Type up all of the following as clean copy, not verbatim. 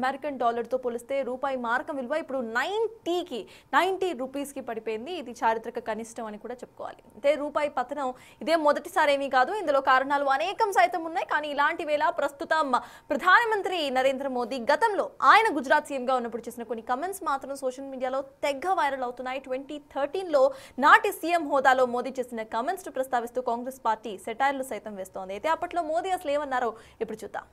American డాలర్తో పోలిస్తే రూపాయి మారకం విలువ ఇప్పుడు 90 రూపీస్కి పడిపోయింది. ఇది చారిత్రక కనిష్టం అని కూడా చెప్పుకోవాలి. అంటే రూపాయి పతనం ఇదే మొదటిసారి ఏమీ కాదు. ఇందులో కారణాలు అనేకం సైతం ఉన్నాయి. కానీ ఇలాంటి వేళ ప్రస్తుతం ప్రధానమంత్రి నరేంద్ర మోదీ గతంలో ఆయన గుజరాత్ సీఎంగా ఉన్నప్పుడు చేసిన కొన్ని కమెంట్స్ మాత్రం సోషల్ మీడియాలో తెగ వైరల్ అవుతున్నాయి. 2013లో నాటి సీఎం హోదాలో మోదీ చేసిన కమెంట్స్ ప్రస్తావిస్తూ కాంగ్రెస్ పార్టీ సెటైర్లు సైతం వేస్తోంది. అయితే అప్పట్లో మోదీ అసలు ఏమన్నారో ఇప్పుడు చూద్దాం.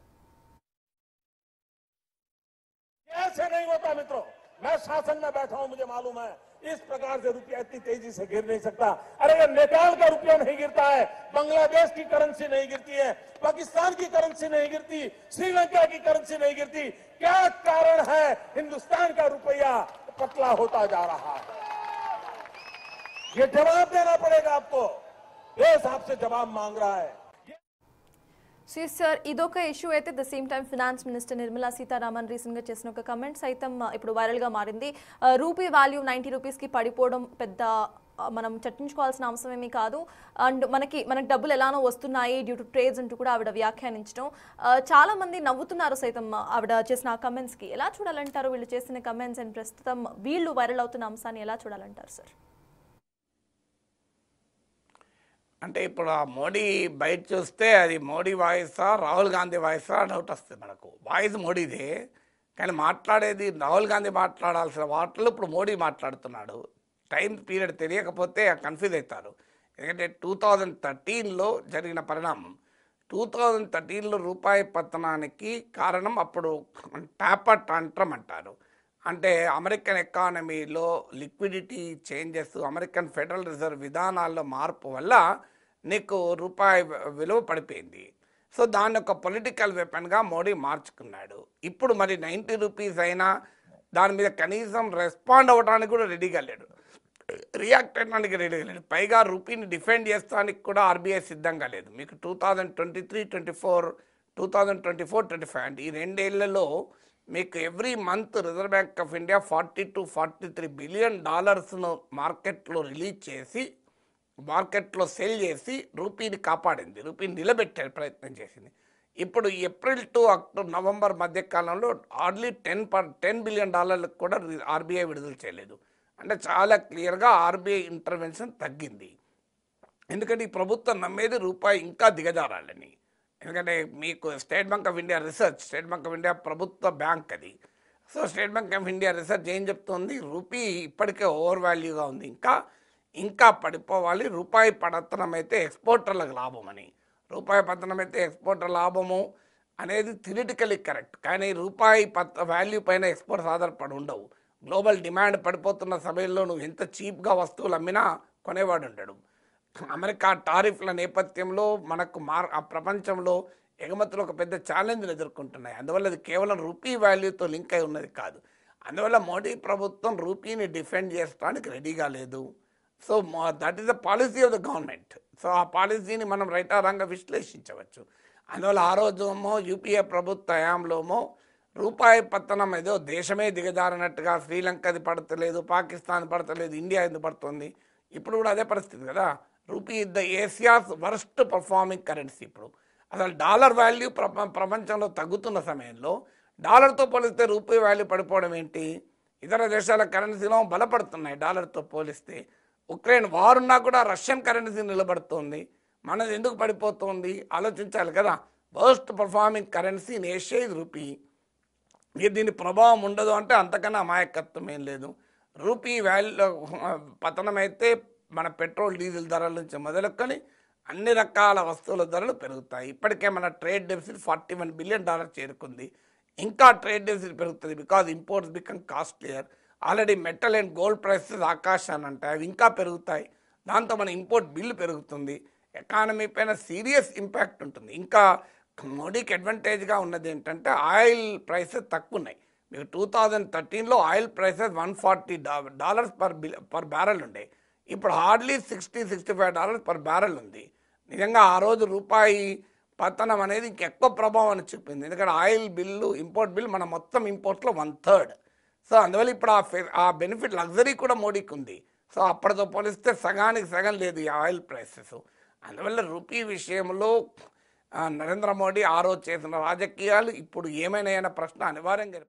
ऐसे नहीं होता मित्रों, मैं शासन में बैठा हूं, मुझे मालूम है इस प्रकार से रुपया इतनी तेजी से गिर नहीं सकता। अरे ये नेपाल का रुपया नहीं गिरता है, बांग्लादेश की करेंसी नहीं गिरती है, पाकिस्तान की करेंसी नहीं गिरती, श्रीलंका की करेंसी नहीं गिरती। क्या कारण है हिंदुस्तान का रुपया पतला होता जा रहा है? ये जवाब देना पड़ेगा आपको। देश आपसे जवाब मांग रहा है। సార్, ఇదొక ఇష్యూ అయితే the same time finance minister Nirmala Sitharaman రీసెంట్గా చేసిన ఒక కమెంట్ సైతం ఇప్పుడు వైరల్గా మారింది. రూపీ వాల్యూ 90 రూపీస్కి పడిపోవడం పెద్ద మనం చర్చించుకోవాల్సిన అంశం ఏమీ కాదు. అండ్ మనకి డబ్బులు ఎలానో వస్తున్నాయి డ్యూ టు ట్రేడ్స్ అంటూ కూడా ఆవిడ వ్యాఖ్యానించడం చాలా మంది నవ్వుతున్నారు సైతం ఆవిడ చేసిన ఆ కమెంట్స్కి. ఎలా చూడాలంటారు వీళ్ళు చేసిన కమెంట్స్ అండ్ ప్రస్తుతం వీళ్ళు వైరల్ అవుతున్న అంశాన్ని ఎలా చూడాలంటారు సార్? అంటే ఇప్పుడు ఆ మోడీ బయట చూస్తే అది మోడీ వాయిసా రాహుల్ గాంధీ వాయిసా డౌట్ వస్తుంది మనకు. వాయిస్ మోడీదే, కానీ మాట్లాడేది రాహుల్ గాంధీ మాట్లాడాల్సిన వాటిలో ఇప్పుడు మోడీ మాట్లాడుతున్నాడు. టైం పీరియడ్ తెలియకపోతే కన్ఫ్యూజ్ అవుతారు. ఎందుకంటే 2013లో జరిగిన పరిణామం, 2013లో రూపాయి పతనానికి కారణం అప్పుడు టాపర్ టాంట్రమ్ అంటారు. అంటే అమెరికన్ ఎకానమీలో liquidity changes, American federal reserve విధానాల్లో మార్పు వల్ల నీకు రూపాయి విలువ పడిపోయింది. సో దాన్ని ఒక పొలిటికల్ వెపన్గా మోడీ మార్చుకున్నాడు. ఇప్పుడు మరి 90 రూపీస్ అయినా దాని మీద కనీసం రెస్పాండ్ అవ్వడానికి కూడా రెడీగా లేడు, రియాక్ట్ అవ్వడానికి రెడీగా లేడు. పైగా రూపీని డిఫెండ్ చేస్తానికి కూడా ఆర్బీఐ సిద్ధంగా లేదు. మీకు 2023-24, 2024-25 అంటే ఈ రెండేళ్లలో మీకు every month reserve bank of India $40-43 billion మార్కెట్లో రిలీజ్ చేసి మార్కెట్లో సెల్ చేసి రూపీని కాపాడింది, రూపీని నిలబెట్టే ప్రయత్నం చేసింది. ఇప్పుడు ఏప్రిల్ టు నవంబర్ మధ్య కాలంలో హార్డ్లీ $10 బిలియన్ కూడా ఆర్బీఐ విడుదల చేయలేదు. అంటే చాలా క్లియర్గా ఆర్బీఐ ఇంటర్వెన్షన్ తగ్గింది. ఎందుకంటే ఈ ప్రభుత్వం నమ్మేది రూపాయి ఇంకా దిగజారాలని. ఎందుకంటే మీకు state bank of India research, state bank of India ప్రభుత్వ బ్యాంక్ అది. So state bank of India research ఏం చెప్తుంది, రూపీ ఇప్పటికే ఓవర్ వాల్యూగా ఉంది, ఇంకా పడిపోవాలి. రూపాయి పతనం అయితే ఎక్స్పోర్టర్లకు లాభం అని. రూపాయి పతనం అయితే ఎక్స్పోర్టర్ లాభము అనేది థియరిటికలీ కరెక్ట్, కానీ రూపాయి వాల్యూ పైన ఎక్స్పోర్ట్స్ ఆధారపడి ఉండవు. గ్లోబల్ డిమాండ్ పడిపోతున్న సమయంలో నువ్వు ఎంత చీప్గా వస్తువులు అమ్మినా కొనేవాడు ఉండడు. అమెరికా టారిఫ్ల నేపథ్యంలో మనకు ప్రపంచంలో ఎగుమతులు ఒక పెద్ద ఛాలెంజ్ని ఎదుర్కొంటున్నాయి. అందువల్ల అది కేవలం రూపీ వాల్యూతో లింక్ అయి ఉన్నది కాదు. అందువల్ల మోడీ ప్రభుత్వం రూపీని డిఫెండ్ చేయడానికి రెడీగా లేదు. So that is the policy of the government. So ఆ పాలసీని మనం రైటారంగా విశ్లేషించవచ్చు. అందువల్ల ఆ రోజుమో యూపీఏ ప్రభుత్వ హయాంలోమో రూపాయి పతనం ఏదో దేశమే దిగజారినట్టుగా శ్రీలంకది పడతలేదు, పాకిస్తాన్ పడతలేదు, ఇండియా ఎందుకు పడుతుంది. ఇప్పుడు కూడా అదే పరిస్థితి కదా. Rupee is the Asia's worst performing currency. ఇప్పుడు అసలు డాలర్ వాల్యూ ప్రపంచంలో తగ్గుతున్న సమయంలో డాలర్తో పోలిస్తే రూపీ వాల్యూ పడిపోవడం ఏంటి? ఇతర దేశాల కరెన్సీలో బలపడుతున్నాయి డాలర్తో పోలిస్తే. ఉక్రెయిన్ వార్ ఉన్నా కూడా రష్యన్ కరెన్సీ నిలబడుతుంది, మనది ఎందుకు పడిపోతుంది ఆలోచించాలి కదా. Worst performing currency in Asia ఇది రూపీ. దీని ప్రభావం ఉండదు అంటే అంతకన్నా అమాయకత్వం ఏం లేదు. రూపీ వాల్యూ పతనం అయితే మన పెట్రోల్ డీజిల్ ధరల నుంచి మొదలుకొని అన్ని రకాల వస్తువుల ధరలు పెరుగుతాయి. ఇప్పటికే మన ట్రేడ్ డెఫిసిట్ $41 బిలియన్ చేరుకుంది. ఇంకా ట్రేడ్ డెఫిసిట్ పెరుగుతుంది because imports become costlier. Already metal and gold prices ఆకాశాన్ని అంటాయి, అవి ఇంకా పెరుగుతాయి. దాంతో మన ఇంపోర్ట్ బిల్లు పెరుగుతుంది. ఎకానమీ పైన సీరియస్ ఇంపాక్ట్ ఉంటుంది. ఇంకా మోడీకి అడ్వాంటేజ్గా ఉన్నది ఏంటంటే ఆయిల్ ప్రైసెస్ తక్కువ ఉన్నాయి. మీకు 2013లో ఆయిల్ ప్రైసెస్ $140 పర్ బ్యారెల్ ఉండే, ఇప్పుడు హార్డ్లీ $60-65 పర్ బ్యారెల్ ఉంది. నిజంగా ఆ రోజు రూపాయి పతనం అనేది ఇంకెక్కువ ప్రభావాన్ని చూపింది. ఎందుకంటే ఆయిల్ బిల్లు, ఇంపోర్ట్ బిల్ మన మొత్తం ఇంపోర్ట్లో 1/3. సో అందువల్ల ఇప్పుడు ఆ బెనిఫిట్ లగ్జరీ కూడా మోడీకి ఉంది. సో అప్పటితో పోలిస్తే సగానికి సగం లేదు ఈ ఆయిల్ ప్రైసెస్. అందువల్ల రూపీ విషయంలో నరేంద్ర మోడీ ఆ రోజు చేసిన రాజకీయాలు ఇప్పుడు ఏమైనా ప్రశ్న అనివార్యంగా